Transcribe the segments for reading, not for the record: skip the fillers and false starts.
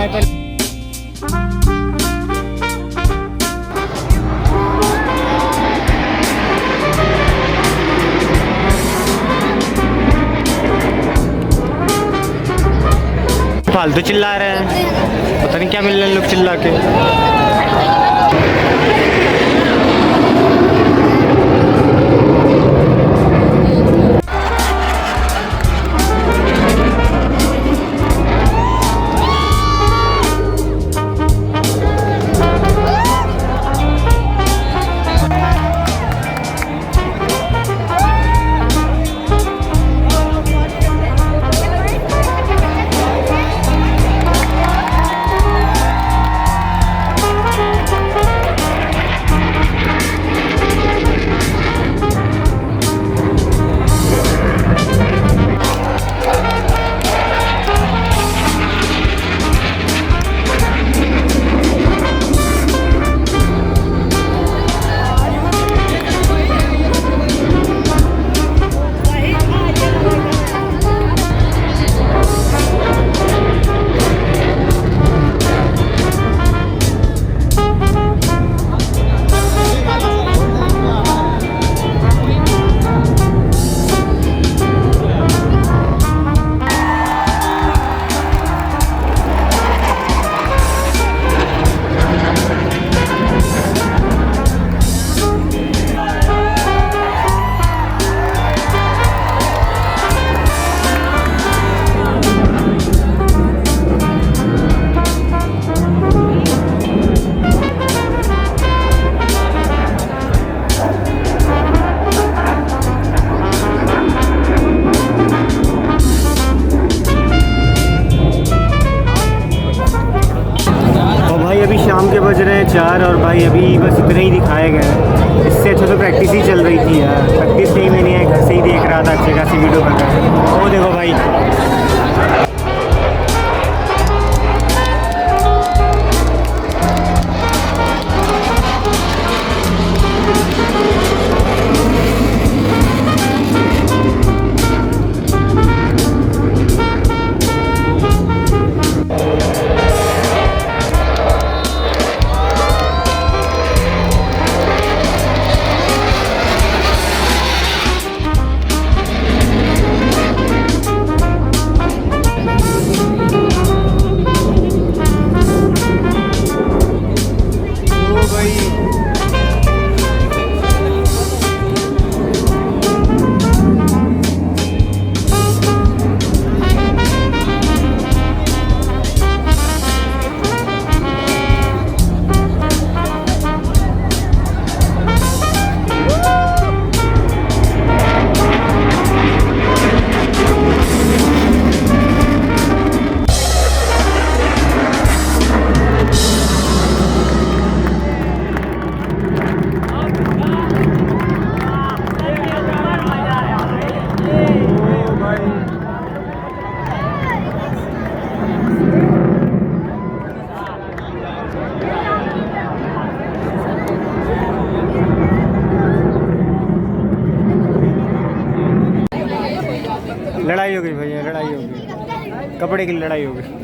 है पहले। फालतू चिल्ला रहे हैं, पता नहीं क्या मिल रहे हैं लोग चिल्ला के। शाम के बज रहे हैं 4 और भाई अभी बस इतने ही दिखाए गए हैं। इससे अच्छा तो प्रैक्टिस ही चल रही थी यार। प्रैक्टिस नहीं में नहीं है, घर से ही देख रहा था अच्छे खासी वीडियो बनाकर। वो देखो भाई, लड़ाई हो गई भैया, लड़ाई हो गई, कपड़े की लड़ाई हो गई।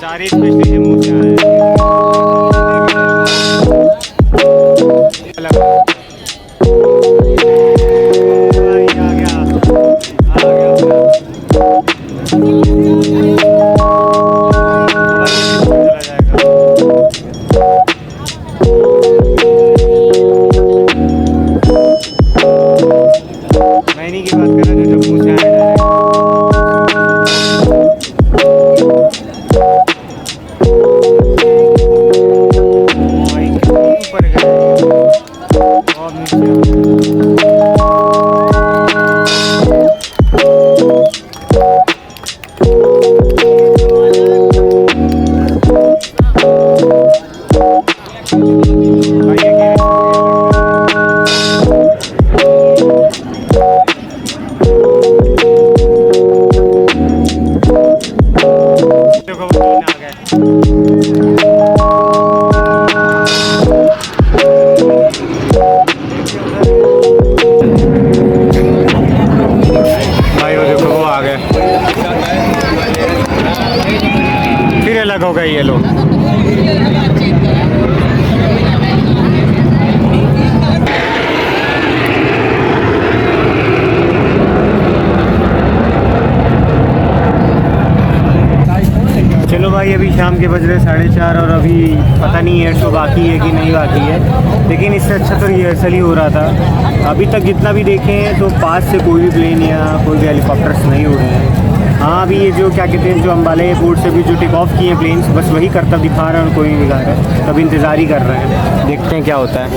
सारे स्पेशली जम्मू से आए आ गया मैं इन्हीं की बात कर रहा हूँ जो जम्मू से आए डायरेक्ट। देखो वो आ गए। भाई वो देखो वो आ गए, फिर अलग हो गए ये लोग। चलो भाई, अभी शाम के बज रहे 4:30 और अभी पता नहीं एयर शो बाकी है कि नहीं बाकी है, लेकिन इससे अच्छा तो रिहर्सल ही हो रहा था। अभी तक जितना भी देखे हैं तो पास से कोई भी प्लेन या कोई भी हेलीकॉप्टर्स नहीं उड़े हैं। हाँ, अभी ये जो क्या कहते हैं, जो अम्बाला एयरपोर्ट से भी जो टेक ऑफ किए हैं प्लेन्स, बस वही करतब दिखा रहे हैं और कोई नहीं दिखा रहा है। तब इंतज़ार ही कर रहे हैं, देखते हैं क्या होता है।